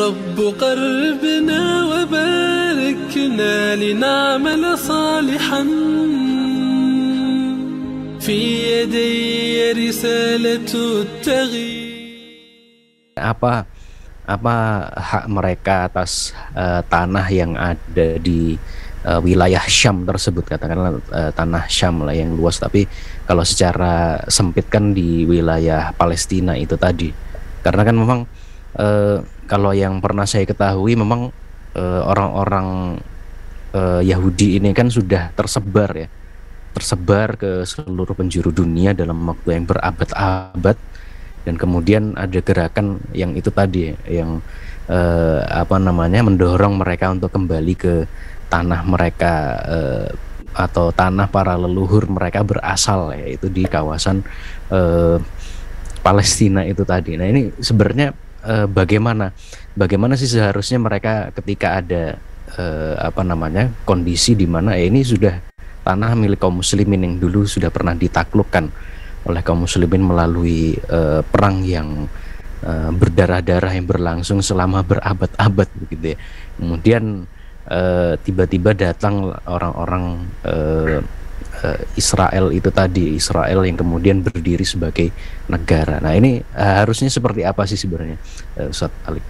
رب قربنا وباركنا لنعمل صالحا في يدي رسالة التغيير. Apa hak mereka atas tanah yang ada di wilayah Syam tersebut, katakanlah tanah Syam lah yang luas, tapi kalau secara sempit kan di wilayah Palestina itu tadi. Karena kan memang kalau yang pernah saya ketahui memang orang-orang Yahudi ini kan sudah tersebar ke seluruh penjuru dunia dalam waktu yang berabad-abad, dan kemudian ada gerakan yang itu tadi yang mendorong mereka untuk kembali ke tanah mereka atau tanah para leluhur mereka berasal, yaitu di kawasan Palestina itu tadi. Nah, ini sebenarnya bagaimana sih seharusnya mereka ketika ada kondisi di mana ini sudah tanah milik kaum muslimin yang dulu sudah pernah ditaklukkan oleh kaum muslimin melalui perang yang berdarah-darah yang berlangsung selama berabad-abad begitu ya. Kemudian tiba-tiba datang orang-orang Israel itu tadi, Israel yang kemudian berdiri sebagai negara. Nah, ini harusnya seperti apa sih sebenarnya, Ustadz Ali?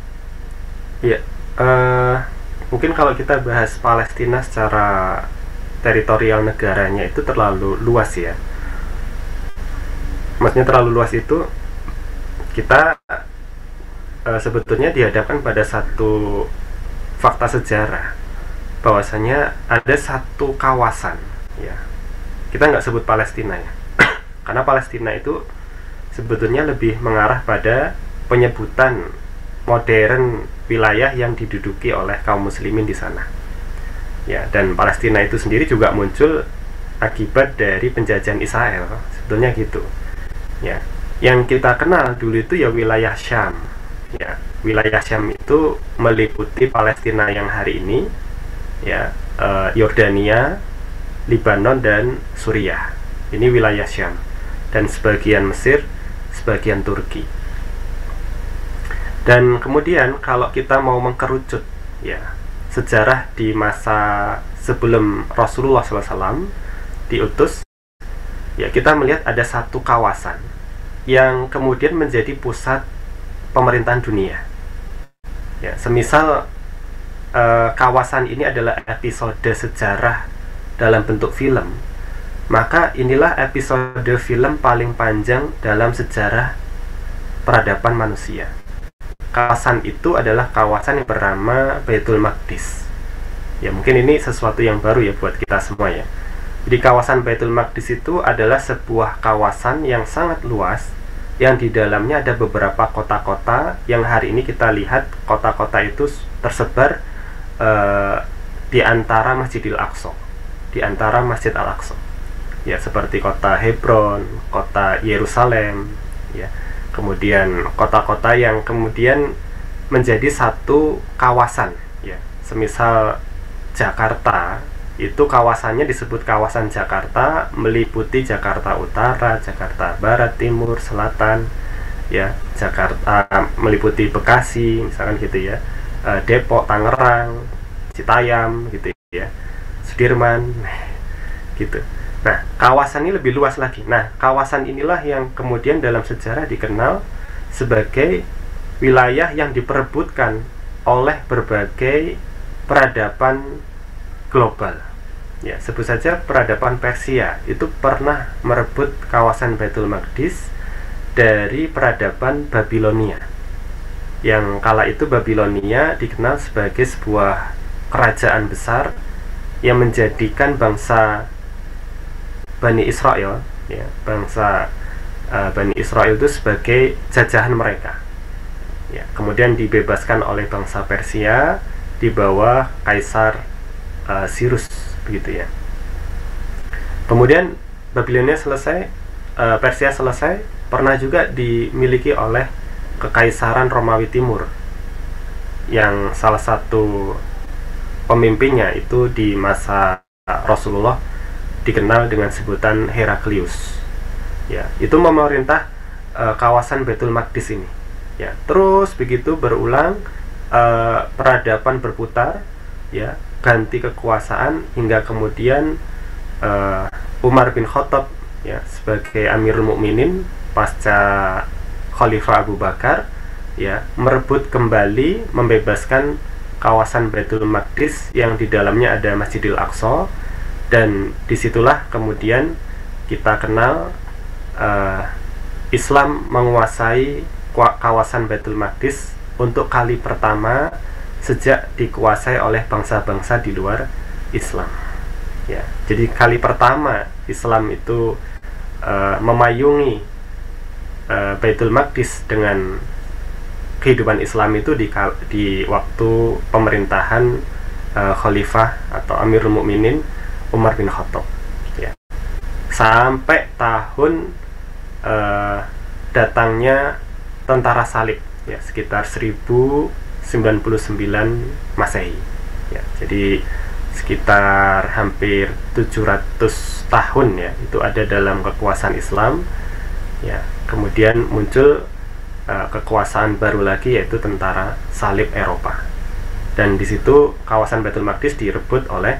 Iya, mungkin kalau kita bahas Palestina secara teritorial negaranya itu terlalu luas ya. Maksudnya terlalu luas itu kita sebetulnya dihadapkan pada satu fakta sejarah bahwasanya ada satu kawasan ya, kita nggak sebut Palestina ya karena Palestina itu sebetulnya lebih mengarah pada penyebutan modern wilayah yang diduduki oleh kaum muslimin di sana ya. Dan Palestina itu sendiri juga muncul akibat dari penjajahan Israel, sebetulnya gitu ya. Yang kita kenal dulu itu ya wilayah Syam ya. Wilayah Syam itu meliputi Palestina yang hari ini ya, Yordania, Lebanon, dan Suriah. Ini wilayah Syam, dan sebagian Mesir, sebagian Turki. Dan kemudian kalau kita mau mengkerucut ya sejarah di masa sebelum Rasulullah SAW diutus ya, kita melihat ada satu kawasan yang kemudian menjadi pusat pemerintahan dunia ya. Semisal kawasan ini adalah episode sejarah dalam bentuk film, maka inilah episode film paling panjang dalam sejarah peradaban manusia. Kawasan itu adalah kawasan yang bernama Baitul Maqdis ya. Mungkin ini sesuatu yang baru ya buat kita semua ya. Jadi kawasan Baitul Maqdis itu adalah sebuah kawasan yang sangat luas, yang di dalamnya ada beberapa kota-kota yang hari ini kita lihat kota-kota itu tersebar di antara Masjidil Aqsa, di antara Masjid Al-Aqsa ya, seperti kota Hebron, kota Yerusalem ya. Kemudian kota-kota yang kemudian menjadi satu kawasan ya. Semisal Jakarta itu kawasannya disebut kawasan Jakarta, meliputi Jakarta Utara, Jakarta Barat, Timur, Selatan ya. Jakarta meliputi Bekasi misalkan gitu ya, Depok, Tangerang, Citayam gitu ya, Sudirman gitu. Nah, kawasan ini lebih luas lagi. Nah, kawasan inilah yang kemudian dalam sejarah dikenal sebagai wilayah yang diperebutkan oleh berbagai peradaban global ya. Sebut saja peradaban Persia itu pernah merebut kawasan Baitul Maqdis dari peradaban Babilonia, yang kala itu Babilonia dikenal sebagai sebuah kerajaan besar yang menjadikan bangsa Bani Israel ya, bangsa Bani Israel itu sebagai jajahan mereka ya. Kemudian dibebaskan oleh bangsa Persia di bawah Kaisar Cyrus begitu ya. Kemudian Babilonia selesai, Persia selesai, pernah juga dimiliki oleh Kekaisaran Romawi Timur, yang salah satu pemimpinnya itu di masa Rasulullah dikenal dengan sebutan Heraklius ya. Itu memerintah kawasan Baitul Maqdis ini ya. Terus begitu berulang peradaban berputar, ya, ganti kekuasaan hingga kemudian Umar bin Khattab, ya, sebagai Amirul Mukminin pasca Khalifah Abu Bakar, ya, merebut kembali, membebaskan kawasan Baitul Maqdis yang di dalamnya ada Masjidil Aqsa, dan disitulah kemudian kita kenal Islam menguasai kawasan Baitul Maqdis untuk kali pertama sejak dikuasai oleh bangsa-bangsa di luar Islam. Ya, jadi kali pertama Islam itu memayungi Baitul Maqdis dengan kehidupan Islam itu di waktu pemerintahan Khalifah atau Amirul Mukminin Umar bin Khattab, ya. Sampai tahun datangnya tentara salib, ya, sekitar 1099 Masehi, ya. Jadi sekitar hampir 700 tahun, ya, itu ada dalam kekuasaan Islam, ya. Kemudian muncul kekuasaan baru lagi, yaitu tentara salib Eropa, dan di situ kawasan Baitul Maqdis direbut oleh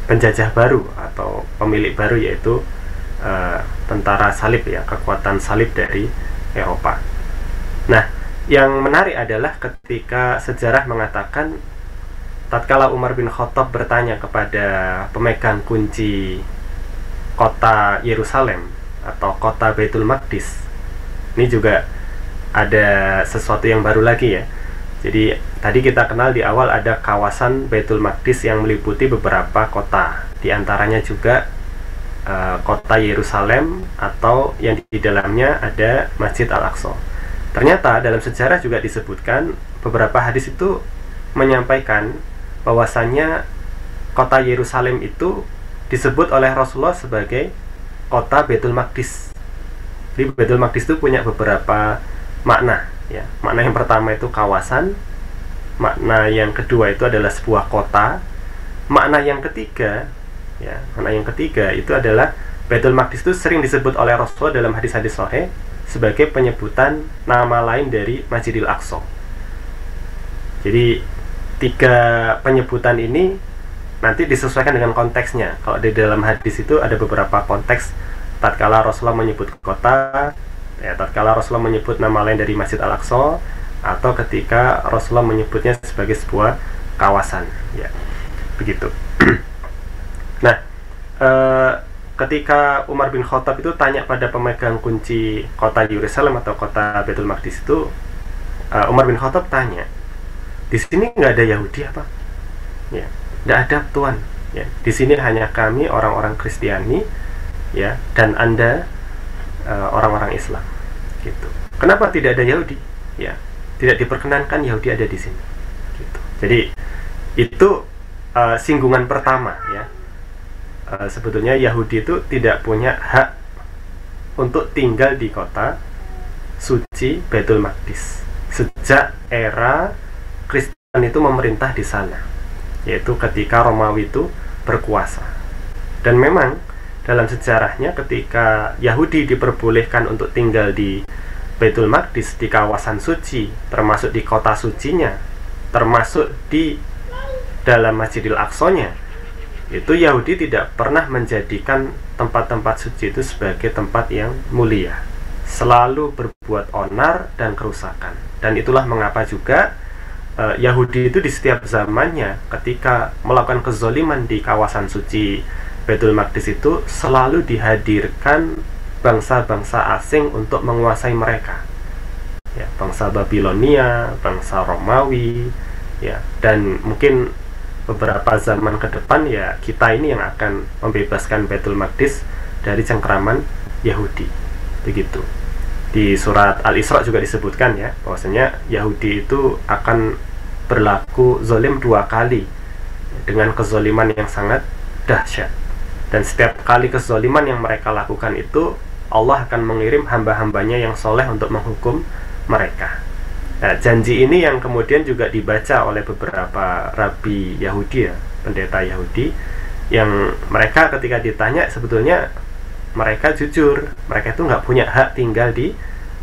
penjajah baru atau pemilik baru, yaitu tentara salib, ya, kekuatan salib dari Eropa. Nah, yang menarik adalah ketika sejarah mengatakan tatkala Umar bin Khattab bertanya kepada pemegang kunci kota Yerusalem atau kota Baitul Maqdis, ini juga ada sesuatu yang baru lagi, ya. Jadi tadi kita kenal di awal ada kawasan Baitul Maqdis yang meliputi beberapa kota, di antaranya juga kota Yerusalem atau yang di dalamnya ada Masjid Al-Aqsa. Ternyata dalam sejarah juga disebutkan, beberapa hadis itu menyampaikan bahwasannya kota Yerusalem itu disebut oleh Rasulullah sebagai kota Baitul Maqdis. Jadi Baitul Maqdis itu punya beberapa makna, ya. Makna yang pertama itu kawasan, makna yang kedua itu adalah sebuah kota, makna yang ketiga, ya, makna yang ketiga itu adalah Baitul Maqdis itu sering disebut oleh Rasulullah dalam hadis-hadis sahih sebagai penyebutan nama lain dari Masjidil Aqsa. Jadi tiga penyebutan ini nanti disesuaikan dengan konteksnya. Kalau di dalam hadis itu ada beberapa konteks, tatkala Rasulullah menyebut kota, ya, tatkala Rasulullah menyebut nama lain dari Masjid Al-Aqsa, atau ketika Rasulullah menyebutnya sebagai sebuah kawasan, ya, begitu. Nah, ketika Umar bin Khattab itu tanya pada pemegang kunci kota Yerusalem atau kota Baitul Maqdis itu, Umar bin Khattab tanya, di sini nggak ada Yahudi apa? Ya, nggak ada, Tuan. Ya, di sini hanya kami orang-orang Kristiani, ya, dan Anda orang-orang Islam, gitu. Kenapa tidak ada Yahudi? Ya, tidak diperkenankan Yahudi ada di sini, gitu. Jadi itu singgungan pertama, ya. Sebetulnya Yahudi itu tidak punya hak untuk tinggal di kota suci Baitul Maqdis sejak era Kristen itu memerintah di sana, yaitu ketika Romawi itu berkuasa. Dan memang dalam sejarahnya ketika Yahudi diperbolehkan untuk tinggal di Baitul Maqdis, di kawasan suci, termasuk di kota sucinya, termasuk di dalam Masjidil Aqsa-nya, itu Yahudi tidak pernah menjadikan tempat-tempat suci itu sebagai tempat yang mulia, selalu berbuat onar dan kerusakan. Dan itulah mengapa juga Yahudi itu di setiap zamannya ketika melakukan kezoliman di kawasan suci Baitul Maqdis itu selalu dihadirkan bangsa-bangsa asing untuk menguasai mereka, ya, bangsa Babilonia, bangsa Romawi, ya, dan mungkin beberapa zaman ke depan, ya, kita ini yang akan membebaskan Baitul Maqdis dari cengkeraman Yahudi, begitu. Di surat Al-Isra juga disebutkan, ya, bahwasanya Yahudi itu akan berlaku zalim 2 kali dengan kezaliman yang sangat dahsyat. Dan setiap kali kezaliman yang mereka lakukan itu Allah akan mengirim hamba-hambanya yang soleh untuk menghukum mereka. Nah, janji ini yang kemudian juga dibaca oleh beberapa rabi Yahudi, ya, pendeta Yahudi, yang mereka ketika ditanya sebetulnya mereka jujur, mereka itu nggak punya hak tinggal di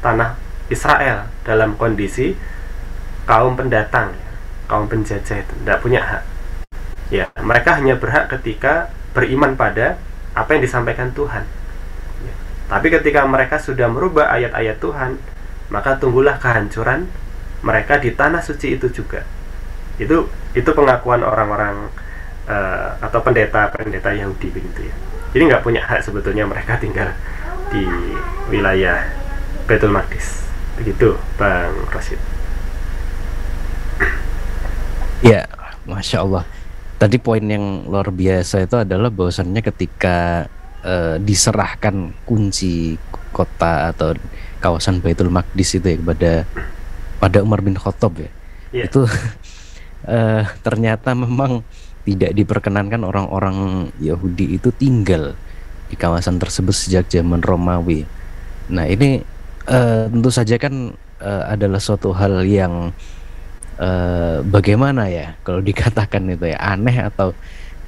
tanah Israel dalam kondisi kaum pendatang, ya, kaum penjajah itu tidak punya hak. Ya, mereka hanya berhak ketika beriman pada apa yang disampaikan Tuhan. Ya. Tapi ketika mereka sudah merubah ayat-ayat Tuhan, maka tunggulah kehancuran mereka di tanah suci itu juga. Itu pengakuan orang-orang atau pendeta Yahudi begitu ya. Jadi nggak punya hak sebetulnya mereka tinggal di wilayah Baitul Maqdis. Begitu, Bang Rosid. Ya, Masya Allah. Tadi poin yang luar biasa itu adalah bahwasannya ketika diserahkan kunci kota atau kawasan Baitul Maqdis itu ya pada Umar bin Khattab ya, itu ternyata memang tidak diperkenankan orang-orang Yahudi itu tinggal di kawasan tersebut sejak zaman Romawi. Nah ini tentu saja kan adalah suatu hal yang bagaimana ya kalau dikatakan itu ya aneh atau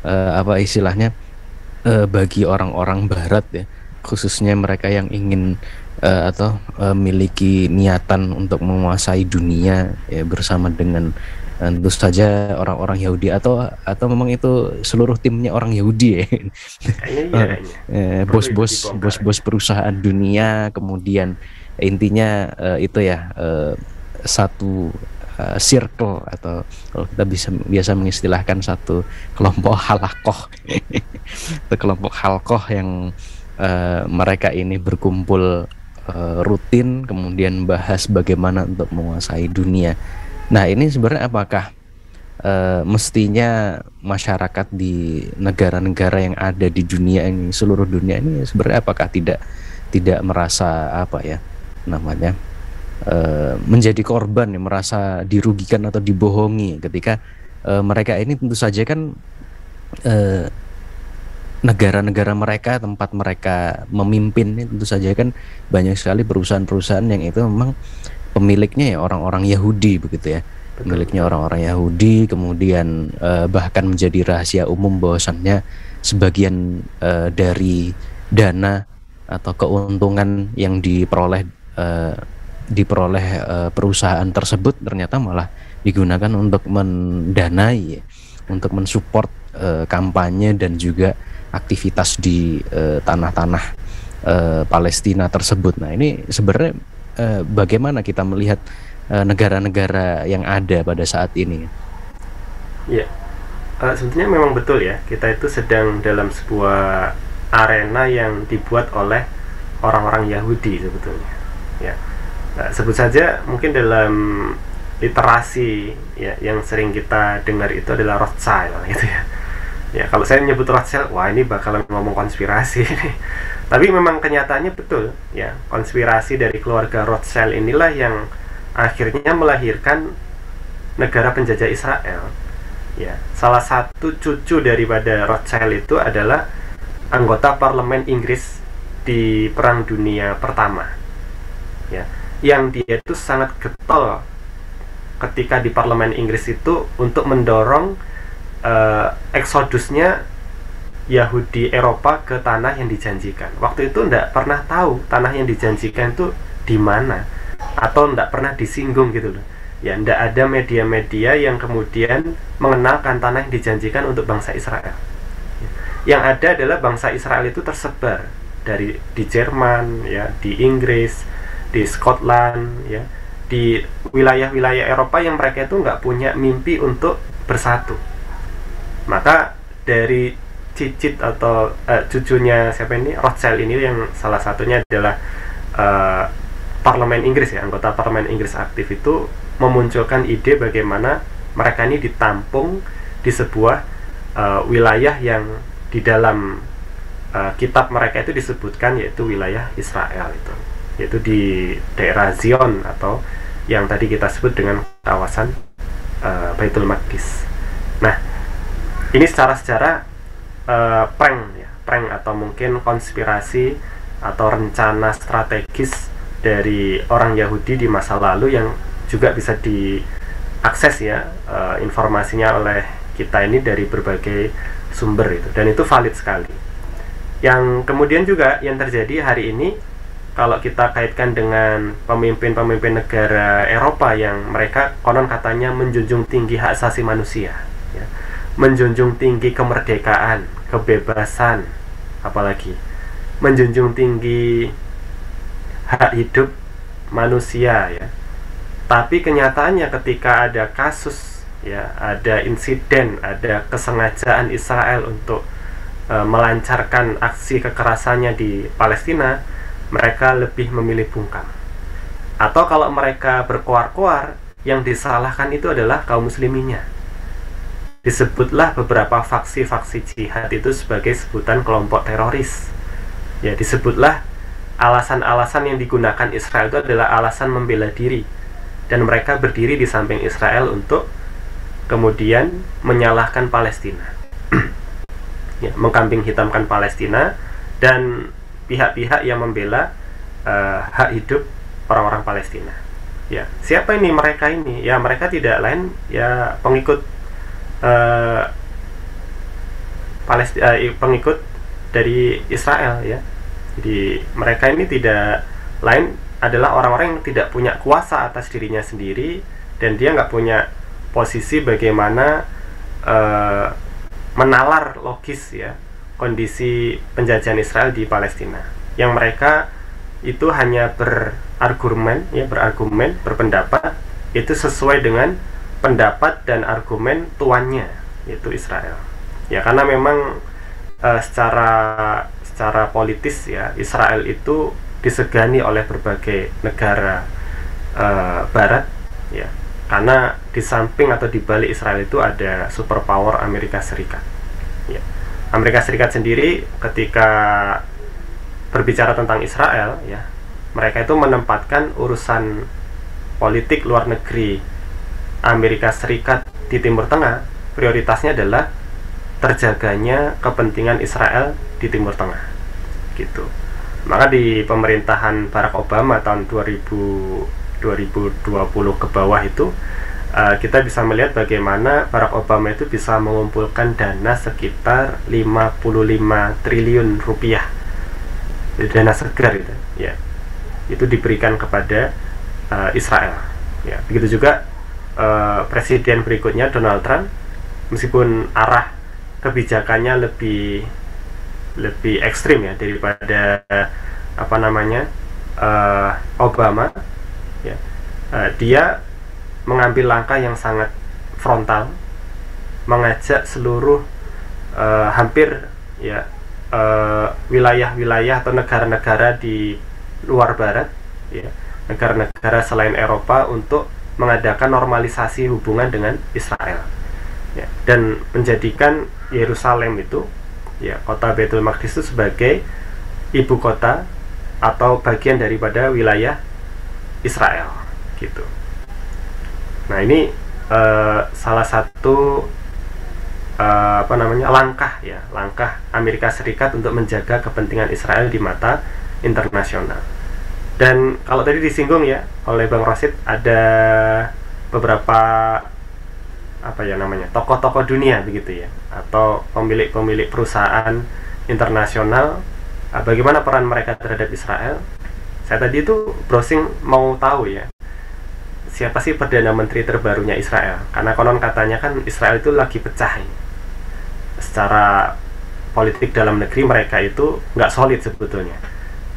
apa istilahnya bagi orang-orang Barat ya, khususnya mereka yang ingin atau memiliki niatan untuk menguasai dunia ya bersama dengan tentu saja orang-orang Yahudi atau memang itu seluruh timnya orang Yahudi ya. Bos-bos perusahaan dunia, kemudian intinya itu ya satu circle atau kalau kita biasa mengistilahkan satu kelompok halakoh. Itu kelompok halkoh yang mereka ini berkumpul rutin kemudian bahas bagaimana untuk menguasai dunia. Nah ini sebenarnya apakah mestinya masyarakat di negara-negara yang ada di dunia ini, seluruh dunia ini sebenarnya apakah tidak merasa apa ya namanya menjadi korban ya, merasa dirugikan atau dibohongi ketika mereka ini tentu saja kan negara-negara mereka, tempat mereka memimpin ini tentu saja kan banyak sekali perusahaan-perusahaan yang itu memang pemiliknya ya orang-orang Yahudi begitu ya. Pemiliknya orang-orang Yahudi, kemudian bahkan menjadi rahasia umum bahwasannya sebagian dari dana atau keuntungan yang diperoleh perusahaan tersebut ternyata malah digunakan untuk mendanai, untuk mensupport kampanye dan juga aktivitas di tanah-tanah Palestina tersebut. Nah ini sebenarnya bagaimana kita melihat negara-negara yang ada pada saat ini? Ya, sebetulnya memang betul ya, kita itu sedang dalam sebuah arena yang dibuat oleh orang-orang Yahudi sebetulnya. Ya, sebut saja mungkin dalam literasi ya yang sering kita dengar itu adalah Rothschild gitu ya. Ya kalau saya menyebut Rothschild, wah ini bakalan ngomong konspirasi. Tapi memang kenyataannya betul ya, konspirasi dari keluarga Rothschild inilah yang akhirnya melahirkan negara penjajah Israel. Ya, salah satu cucu daripada Rothschild itu adalah anggota parlemen Inggris di Perang Dunia Pertama. Ya, yang dia itu sangat getol ketika di parlemen Inggris itu untuk mendorong eksodusnya Yahudi Eropa ke tanah yang dijanjikan. Waktu itu tidak pernah tahu tanah yang dijanjikan itu di mana, atau tidak pernah disinggung gitu loh. Ya, tidak ada media-media yang kemudian mengenalkan tanah yang dijanjikan untuk bangsa Israel. Yang ada adalah bangsa Israel itu tersebar di Jerman, ya, di Inggris, di Scotland, ya, di wilayah-wilayah Eropa yang mereka itu nggak punya mimpi untuk bersatu. Maka dari cicit atau cucunya siapa ini, Rothschild ini, yang salah satunya adalah parlemen Inggris ya, anggota parlemen Inggris aktif, itu memunculkan ide bagaimana mereka ini ditampung di sebuah wilayah yang di dalam kitab mereka itu disebutkan yaitu wilayah Israel, yaitu di daerah Zion atau yang tadi kita sebut dengan kawasan Baitul Maqdis. Nah, ini secara sejarah prank atau mungkin konspirasi atau rencana strategis dari orang Yahudi di masa lalu yang juga bisa diakses ya informasinya oleh kita ini dari berbagai sumber itu, dan itu valid sekali. Yang kemudian juga yang terjadi hari ini kalau kita kaitkan dengan pemimpin-pemimpin negara Eropa yang mereka konon katanya menjunjung tinggi hak asasi manusia, ya, menjunjung tinggi kemerdekaan, kebebasan, apalagi menjunjung tinggi hak hidup manusia, ya. Tapi kenyataannya ketika ada kasus, ya, ada insiden, ada kesengajaan Israel untuk melancarkan aksi kekerasannya di Palestina, mereka lebih memilih bungkam. Atau kalau mereka berkoar-koar, yang disalahkan itu adalah kaum musliminnya. Disebutlah beberapa faksi-faksi jihad itu sebagai sebutan kelompok teroris. Ya, disebutlah alasan-alasan yang digunakan Israel itu adalah alasan membela diri, dan mereka berdiri di samping Israel untuk kemudian menyalahkan Palestina. Ya, mengkambing hitamkan Palestina dan pihak-pihak yang membela hak hidup orang-orang Palestina. Ya, siapa ini mereka ini? Ya, mereka tidak lain ya pengikut pengikut dari Israel, ya. Jadi mereka ini tidak lain adalah orang-orang yang tidak punya kuasa atas dirinya sendiri, dan dia nggak punya posisi bagaimana menalar logis, ya, kondisi penjajahan Israel di Palestina. Yang mereka itu hanya berargumen, berpendapat itu sesuai dengan pendapat dan argumen tuannya, yaitu Israel. Ya, karena memang secara politis, ya, Israel itu disegani oleh berbagai negara Barat, ya. Karena di samping atau di balik Israel itu ada superpower Amerika Serikat. Ya. Amerika Serikat sendiri ketika berbicara tentang Israel, ya, mereka itu menempatkan urusan politik luar negeri Amerika Serikat di Timur Tengah, prioritasnya adalah terjaganya kepentingan Israel di Timur Tengah, gitu. Maka di pemerintahan Barack Obama tahun 2020 ke bawah itu, kita bisa melihat bagaimana Barack Obama itu bisa mengumpulkan dana sekitar 55 triliun rupiah, dana segar itu, ya, itu diberikan kepada Israel, ya. Begitu juga presiden berikutnya Donald Trump, meskipun arah kebijakannya lebih ekstrim, ya, daripada Obama, ya, dia mengambil langkah yang sangat frontal, mengajak seluruh hampir, ya, wilayah-wilayah atau negara-negara di luar Barat, ya, negara-negara selain Eropa untuk mengadakan normalisasi hubungan dengan Israel, ya, dan menjadikan Yerusalem itu, ya, kota Baitul Maqdis itu sebagai ibu kota atau bagian daripada wilayah Israel, gitu. Nah, ini salah satu langkah Amerika Serikat untuk menjaga kepentingan Israel di mata internasional. Dan kalau tadi disinggung, ya, oleh Bang Rosid, ada beberapa tokoh-tokoh dunia begitu, ya, atau pemilik perusahaan internasional, bagaimana peran mereka terhadap Israel. Saya tadi itu browsing mau tahu, ya, siapa sih Perdana Menteri terbarunya Israel, karena konon katanya kan Israel itu lagi pecah, ya. Secara politik dalam negeri mereka itu nggak solid sebetulnya,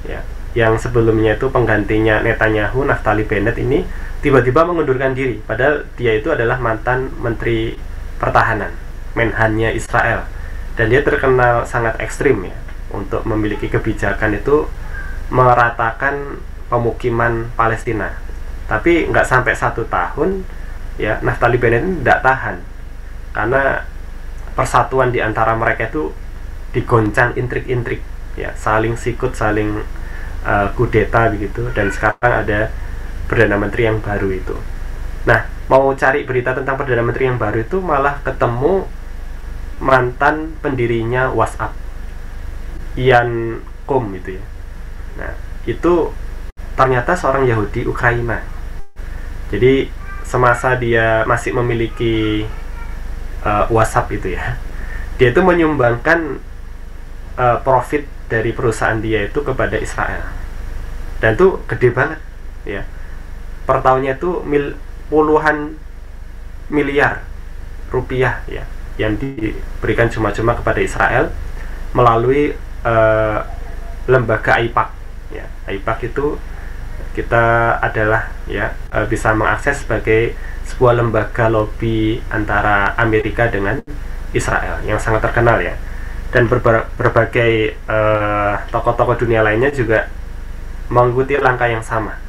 ya. Yang sebelumnya itu penggantinya Netanyahu, Naftali Bennett, ini tiba-tiba mengundurkan diri, padahal dia itu adalah mantan Menteri Pertahanan, Menhannya Israel, dan dia terkenal sangat ekstrim, ya, untuk memiliki kebijakan itu meratakan pemukiman Palestina. Tapi nggak sampai 1 tahun, ya, Naftali Bennett tidak tahan, karena persatuan di antara mereka itu digoncang intrik-intrik, ya, saling sikut, saling kudeta begitu, dan sekarang ada Perdana Menteri yang baru itu. Nah, mau cari berita tentang Perdana Menteri yang baru itu malah ketemu mantan pendirinya WhatsApp, Ian Kum, itu, ya. Nah, itu ternyata seorang Yahudi Ukraina. Jadi semasa dia masih memiliki WhatsApp itu, ya, dia itu menyumbangkan profit dari perusahaan dia itu kepada Israel. dan itu gede banget ya. Per tahunnya itu puluhan miliar rupiah ya yang diberikan cuma-cuma kepada Israel melalui lembaga AIPAC ya. AIPAC itu kita adalah ya bisa mengakses sebagai sebuah lembaga lobby antara Amerika dengan Israel yang sangat terkenal ya. Dan berbagai tokoh-tokoh dunia lainnya juga mengikuti langkah yang sama.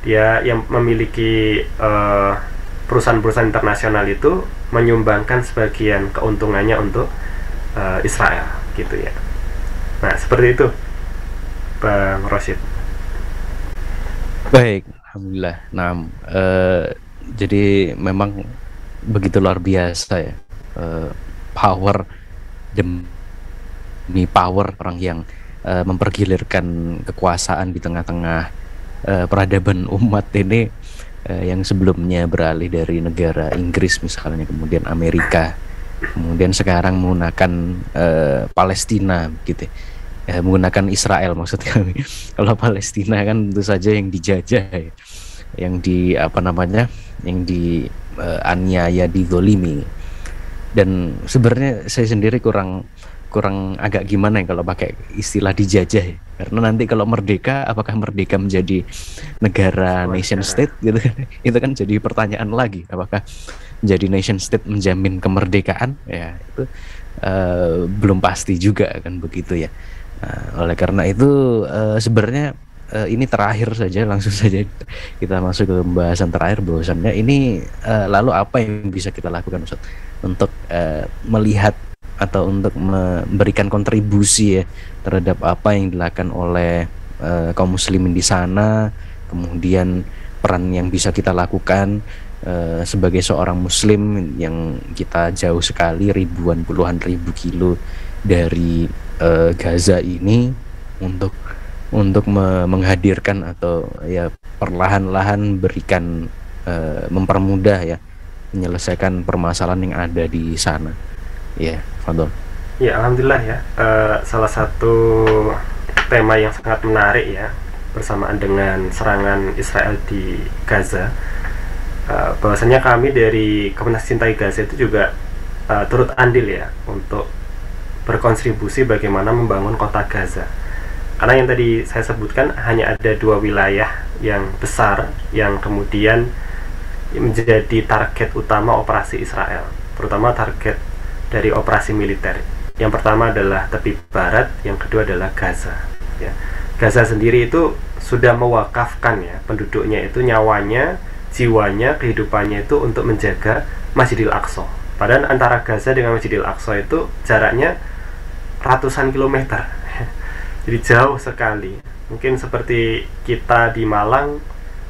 Dia yang memiliki perusahaan-perusahaan internasional itu menyumbangkan sebagian keuntungannya untuk Israel gitu ya. Nah, seperti itu Bang Rosyid. Baik, alhamdulillah. Nah, jadi memang begitu luar biasa ya, power demi power orang yang mempergilirkan kekuasaan di tengah-tengah peradaban umat ini, yang sebelumnya beralih dari negara Inggris misalnya, kemudian Amerika, kemudian sekarang menggunakan Palestina gitu ya, menggunakan Israel maksud kami. Kalau Palestina kan tentu saja yang dijajah ya, yang yang dianiaya, dizolimi. Dan sebenarnya saya sendiri kurang agak gimana ya kalau pakai istilah dijajah ya. Karena nanti kalau merdeka, apakah merdeka menjadi negara nation state gitu kan? Itu kan jadi pertanyaan lagi, apakah menjadi nation state menjamin kemerdekaan ya, itu belum pasti juga kan begitu ya. Oleh karena itu sebenarnya ini terakhir saja, langsung saja kita masuk ke pembahasan terakhir, bahwasannya ini lalu apa yang bisa kita lakukan Ustaz untuk melihat atau untuk memberikan kontribusi ya terhadap apa yang dilakukan oleh kaum muslimin di sana, kemudian peran yang bisa kita lakukan sebagai seorang muslim yang kita jauh sekali, puluhan ribu kilo dari Gaza ini, untuk menghadirkan atau ya perlahan-lahan berikan mempermudah ya menyelesaikan permasalahan yang ada di sana. Ya, Fadol. Ya, alhamdulillah ya. Salah satu tema yang sangat menarik ya bersamaan dengan serangan Israel di Gaza. Bahwasanya kami dari Komunitas Cintai Gaza itu juga turut andil ya untuk berkontribusi bagaimana membangun kota Gaza. Karena yang tadi saya sebutkan hanya ada 2 wilayah yang besar yang kemudian menjadi target utama operasi Israel, terutama target dari operasi militer. Yang pertama adalah tepi barat, yang kedua adalah Gaza ya. Gaza sendiri itu sudah mewakafkan ya penduduknya itu, nyawanya, jiwanya, kehidupannya itu untuk menjaga Masjidil Aqsa. Padahal antara Gaza dengan Masjidil Aqsa itu jaraknya ratusan kilometer. Jadi jauh sekali. Mungkin seperti kita di Malang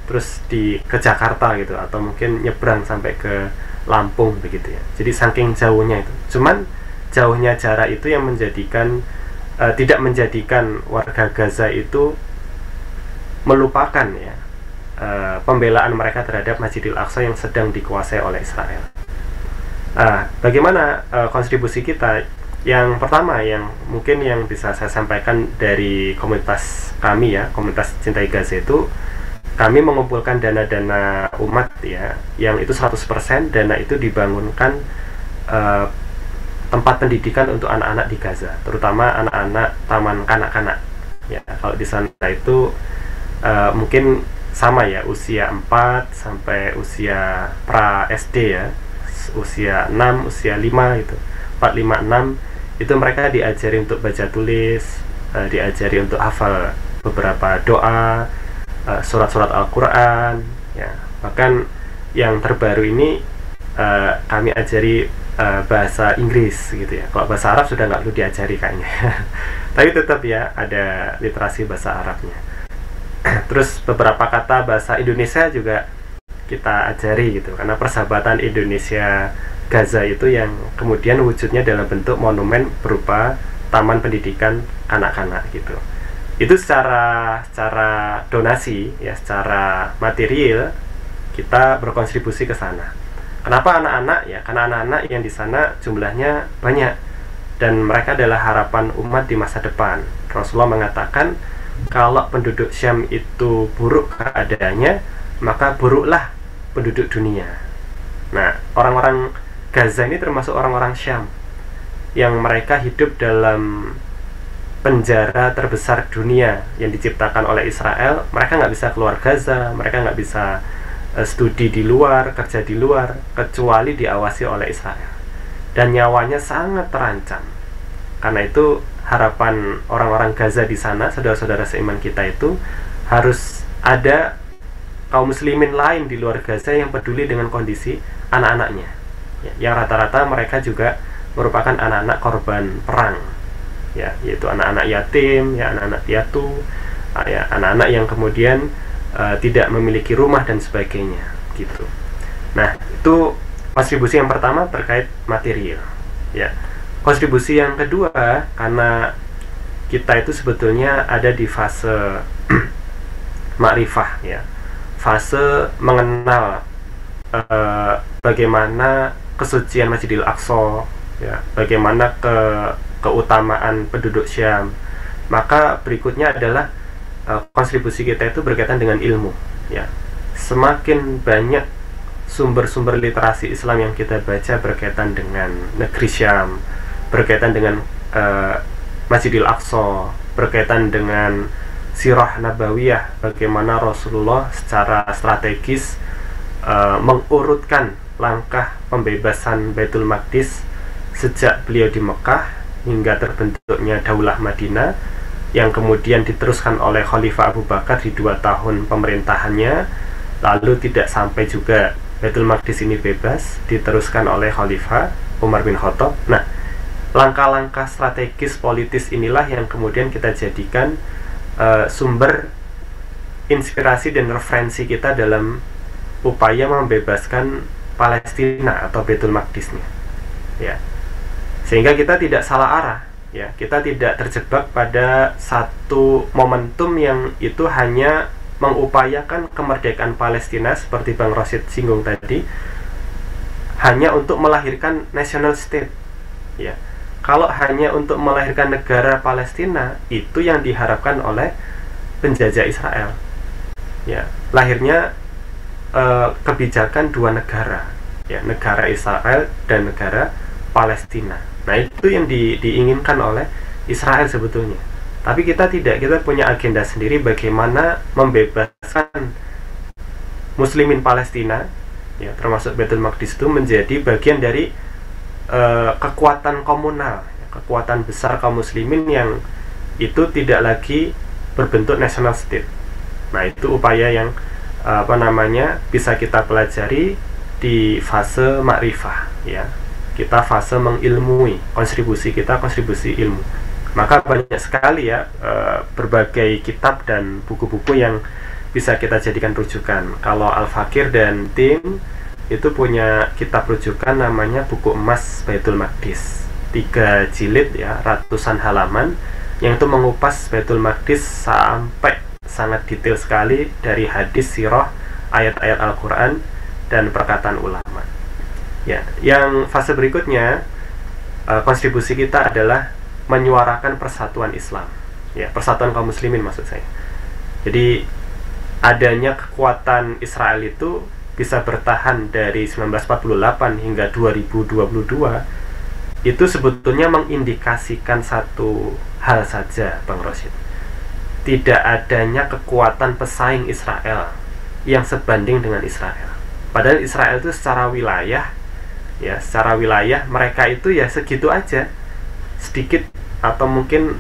terus ke Jakarta gitu, atau mungkin nyebrang sampai ke Lampung begitu ya. Jadi saking jauhnya itu. Cuman jauhnya jarak itu yang menjadikan tidak menjadikan warga Gaza itu melupakan ya pembelaan mereka terhadap Masjidil Aqsa yang sedang dikuasai oleh Israel. Bagaimana kontribusi kita? Yang pertama yang mungkin yang bisa saya sampaikan dari komunitas kami ya, Komunitas Cintai Gaza itu, kami mengumpulkan dana-dana umat ya, yang itu 100% dana itu dibangunkan tempat pendidikan untuk anak-anak di Gaza, terutama anak-anak taman kanak-kanak ya. Kalau di sana itu mungkin sama ya, usia 4 sampai usia pra SD ya, usia 6, usia 5 gitu, 4, 5, 6 itu mereka diajari untuk baca tulis, diajari untuk hafal beberapa doa, surat-surat Al-Quran ya. Bahkan yang terbaru ini kami ajari bahasa Inggris gitu ya. Kalau bahasa Arab sudah nggak perlu diajari kayaknya. Tapi tetap ya ada literasi bahasa Arabnya. Terus beberapa kata bahasa Indonesia juga kita ajari gitu, karena persahabatan Indonesia Gaza itu yang kemudian wujudnya dalam bentuk monumen berupa taman pendidikan anak-anak gitu. Itu secara donasi ya, secara material kita berkontribusi ke sana. Kenapa anak-anak ya? Karena anak-anak yang di sana jumlahnya banyak dan mereka adalah harapan umat di masa depan. Rasulullah mengatakan kalau penduduk Syam itu buruk keadaannya, maka buruklah penduduk dunia. Nah, orang-orang Gaza ini termasuk orang-orang Syam yang mereka hidup dalam penjara terbesar dunia yang diciptakan oleh Israel. Mereka nggak bisa keluar Gaza, mereka nggak bisa studi di luar, kerja di luar, kecuali diawasi oleh Israel. Dan nyawanya sangat terancam. Karena itu harapan orang-orang Gaza di sana, saudara-saudara seiman kita itu, harus ada kaum muslimin lain di luar Gaza yang peduli dengan kondisi anak-anaknya, ya, yang rata-rata mereka juga merupakan anak-anak korban perang, ya, yaitu anak-anak yatim, ya, anak-anak piatu, ya, anak-anak yang kemudian tidak memiliki rumah dan sebagainya, gitu. Nah, itu kontribusi yang pertama terkait material, ya. Kontribusi yang kedua, karena kita itu sebetulnya ada di fase ma'rifah, ya, fase mengenal bagaimana kesucian Masjidil Aqsa, ya, bagaimana keutamaan penduduk Syam. Maka berikutnya adalah kontribusi kita itu berkaitan dengan ilmu, ya. Semakin banyak sumber-sumber literasi Islam yang kita baca berkaitan dengan negeri Syam, berkaitan dengan Masjidil Aqsa, berkaitan dengan sirah nabawiyah, bagaimana Rasulullah secara strategis mengurutkan langkah pembebasan Baitul Maqdis sejak beliau di Mekah hingga terbentuknya Daulah Madinah, yang kemudian diteruskan oleh Khalifah Abu Bakar di 2 tahun pemerintahannya, lalu tidak sampai juga Baitul Maqdis ini bebas, diteruskan oleh Khalifah Umar bin Khattab. Nah, langkah-langkah strategis politis inilah yang kemudian kita jadikan sumber inspirasi dan referensi kita dalam upaya membebaskan Palestina atau Baitul Maqdisnya, ya. Sehingga kita tidak salah arah, ya. Kita tidak terjebak pada satu momentum yang itu hanya mengupayakan kemerdekaan Palestina seperti Bang Rosid singgung tadi, hanya untuk melahirkan national state, ya. Kalau hanya untuk melahirkan negara Palestina, itu yang diharapkan oleh penjajah Israel, ya. Lahirnya kebijakan 2 negara, ya, negara Israel dan negara Palestina. Nah, itu yang diinginkan oleh Israel sebetulnya. Tapi kita tidak, kita punya agenda sendiri bagaimana membebaskan muslimin Palestina, ya, termasuk Baitul Maqdis itu menjadi bagian dari kekuatan komunal, kekuatan besar kaum muslimin yang itu tidak lagi berbentuk national state. Nah, itu upaya yang bisa kita pelajari di fase ma'rifah, ya. Kita fase mengilmui, kontribusi kita kontribusi ilmu. Maka banyak sekali, ya, berbagai kitab dan buku-buku yang bisa kita jadikan rujukan. Kalau Al-Fakir dan tim itu punya kitab rujukan namanya Buku Emas Baitul Maqdis, 3 jilid, ya, ratusan halaman, yang itu mengupas Baitul Maqdis sampai sangat detail sekali dari hadis, sirah, ayat-ayat Al-Quran, dan perkataan ulama, ya. Yang fase berikutnya, kontribusi kita adalah menyuarakan persatuan Islam, ya, persatuan kaum muslimin maksud saya. Jadi adanya kekuatan Israel itu bisa bertahan dari 1948 hingga 2022, itu sebetulnya mengindikasikan satu hal saja, Bang Rosid. Tidak adanya kekuatan pesaing Israel yang sebanding dengan Israel. Padahal Israel itu secara wilayah, ya, secara wilayah mereka itu ya segitu aja, sedikit atau mungkin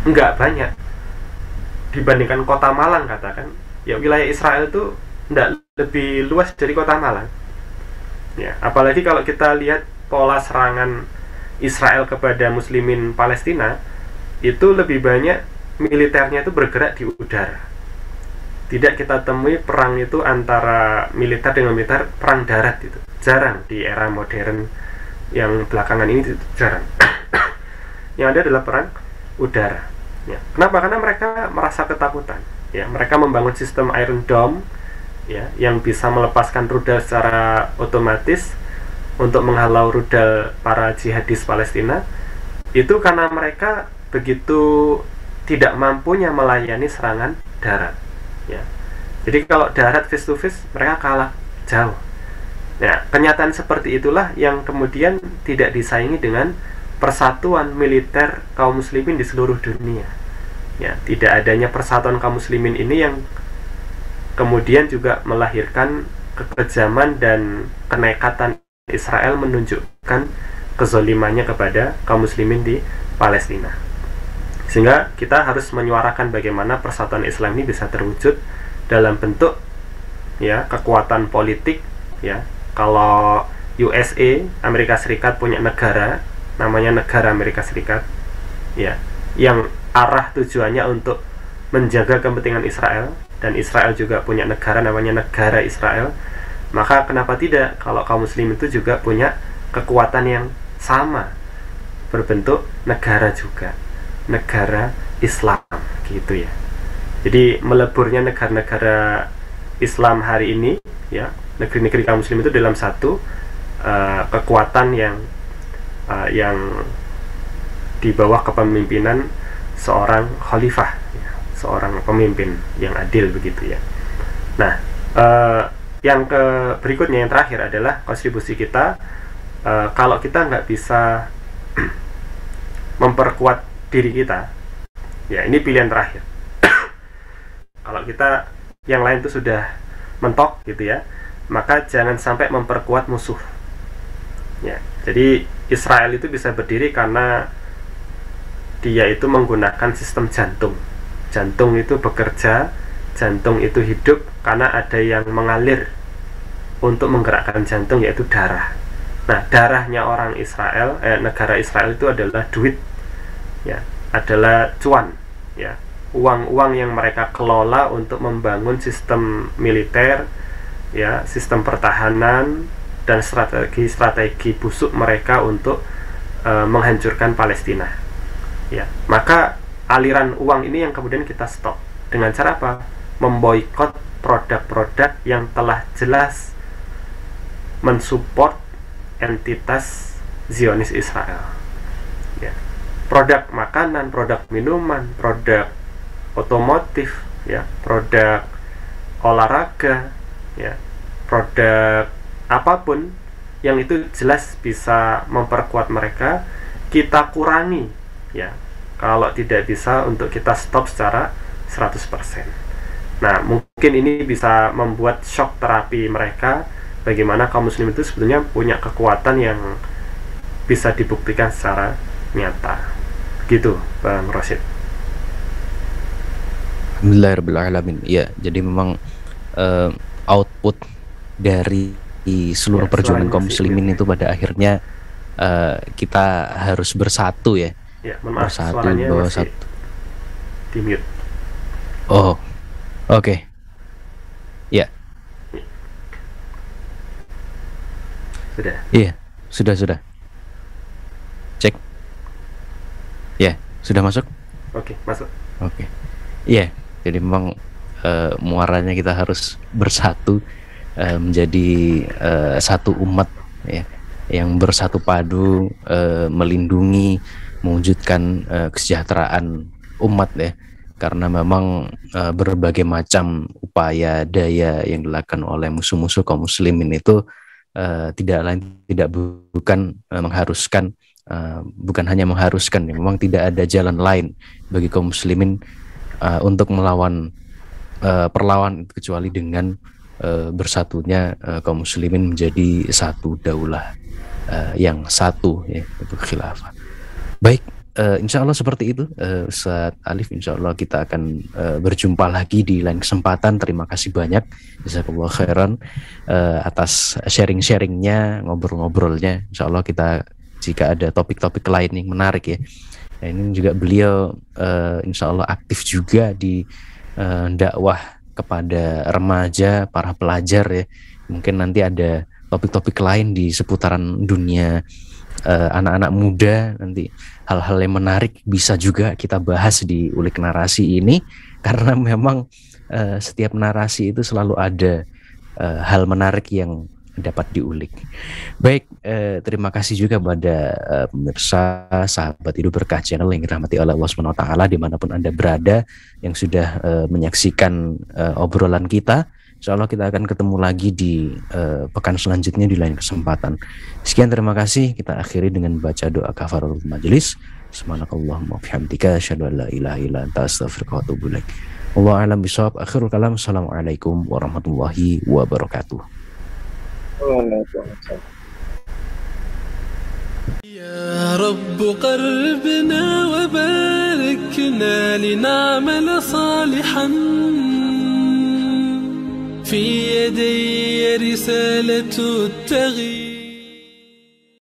enggak banyak dibandingkan kota Malang, katakan, ya, wilayah Israel itu enggak lebih luas dari kota Malang, ya. Apalagi kalau kita lihat pola serangan Israel kepada muslimin Palestina, itu lebih banyak militernya itu bergerak di udara. Tidak kita temui perang itu antara militer dengan militer, perang darat itu jarang di era modern yang belakangan ini, jarang. Yang ada adalah perang udara, ya. Kenapa? Karena mereka merasa ketakutan, ya. Mereka membangun sistem Iron Dome, ya, yang bisa melepaskan rudal secara otomatis untuk menghalau rudal para jihadis Palestina. Itu karena mereka begitu tidak mampunya melayani serangan darat. Ya. Jadi kalau darat face to face mereka kalah jauh. Nah, kenyataan seperti itulah yang kemudian tidak disaingi dengan persatuan militer kaum muslimin di seluruh dunia. Ya, tidak adanya persatuan kaum muslimin ini yang kemudian juga melahirkan kekejaman dan kenekatan Israel menunjukkan kezolimannya kepada kaum muslimin di Palestina. Sehingga kita harus menyuarakan bagaimana persatuan Islam ini bisa terwujud dalam bentuk ya kekuatan politik. Ya, kalau USA, Amerika Serikat punya negara namanya negara Amerika Serikat, ya, yang arah tujuannya untuk menjaga kepentingan Israel, dan Israel juga punya negara namanya negara Israel. Maka kenapa tidak kalau kaum muslim itu juga punya kekuatan yang sama, berbentuk negara juga, negara Islam gitu ya. Jadi meleburnya negara-negara Islam hari ini, ya, negeri-negeri kaum muslim itu dalam satu kekuatan yang di bawah kepemimpinan seorang khalifah, ya, seorang pemimpin yang adil begitu ya. Nah, yang berikutnya yang terakhir adalah kontribusi kita. Kalau kita nggak bisa memperkuat diri kita, ya ini pilihan terakhir. Kalau kita yang lain itu sudah mentok gitu ya, maka jangan sampai memperkuat musuh. Ya, jadi Israel itu bisa berdiri karena dia itu menggunakan sistem jantung. Jantung itu bekerja, jantung itu hidup karena ada yang mengalir untuk menggerakkan jantung, yaitu darah. Nah, darahnya orang Israel, negara Israel itu adalah duit, ya, adalah cuan, ya, uang-uang yang mereka kelola untuk membangun sistem militer, ya, sistem pertahanan dan strategi busuk mereka untuk menghancurkan Palestina. Ya, maka aliran uang ini yang kemudian kita stop dengan cara apa? Memboikot produk-produk yang telah jelas mensupport entitas Zionis Israel. Ya. Produk makanan, produk minuman, produk otomotif, ya, produk olahraga, ya, produk apapun yang itu jelas bisa memperkuat mereka, kita kurangi, ya. Kalau tidak bisa untuk kita stop secara 100%. Nah, mungkin ini bisa membuat shock terapi mereka, bagaimana kaum muslim itu sebetulnya punya kekuatan yang bisa dibuktikan secara nyata. Gitu, Bang Rosyid. Alhamdulillahirrahmanirrahim. Ya, jadi memang output dari seluruh perjuangan kaum muslimin itu pada akhirnya kita harus bersatu ya. Ya, maaf, bersatu suaranya bahwa masih satu. di mute. Oh, oke. Ya. Sudah. Iya, sudah. Cek. Ya, sudah masuk? Oke, masuk. Oke. Iya, jadi memang muaranya kita harus bersatu menjadi satu umat ya, yang bersatu padu melindungi, mewujudkan kesejahteraan umat ya. Karena memang berbagai macam upaya daya yang dilakukan oleh musuh-musuh kaum muslimin itu bukan hanya mengharuskan, memang tidak ada jalan lain bagi kaum muslimin untuk melawan perlawanan itu kecuali dengan bersatunya kaum muslimin menjadi satu daulah yang satu ya, itu khilafah. Baik, insya Allah seperti itu Ustaz Alif. Insya Allah kita akan berjumpa lagi di lain kesempatan. Terima kasih banyak jazakallahu khairan atas sharing-sharingnya, ngobrol-ngobrolnya. Insya Allah kita jika ada topik-topik lain yang menarik ya. Nah, ini juga beliau insya Allah aktif juga di dakwah kepada remaja, para pelajar ya. Mungkin nanti ada topik-topik lain di seputaran dunia anak-anak muda, nanti hal-hal yang menarik bisa juga kita bahas di Ulik Narasi ini, karena memang setiap narasi itu selalu ada hal menarik yang dapat diulik. Baik, terima kasih juga pada pemirsa sahabat Hidup Berkah Channel yang dirahmati oleh Allah SWT dimanapun Anda berada yang sudah menyaksikan obrolan kita. Insya Allah kita akan ketemu lagi di pekan selanjutnya di lain kesempatan. Sekian, terima kasih. Kita akhiri dengan baca doa kafaratul majelis. Subhanakallahumma bihamdika asyhadu an la ilaha illa anta astaghfiruka wa atubu ilaik. Wallahu a'lam bishawab. Akhirul kalam. Assalamualaikum warahmatullahi wabarakatuh. يا رب قربنا وباركنا لنعمل صالحا في يدي رسالة التغيير.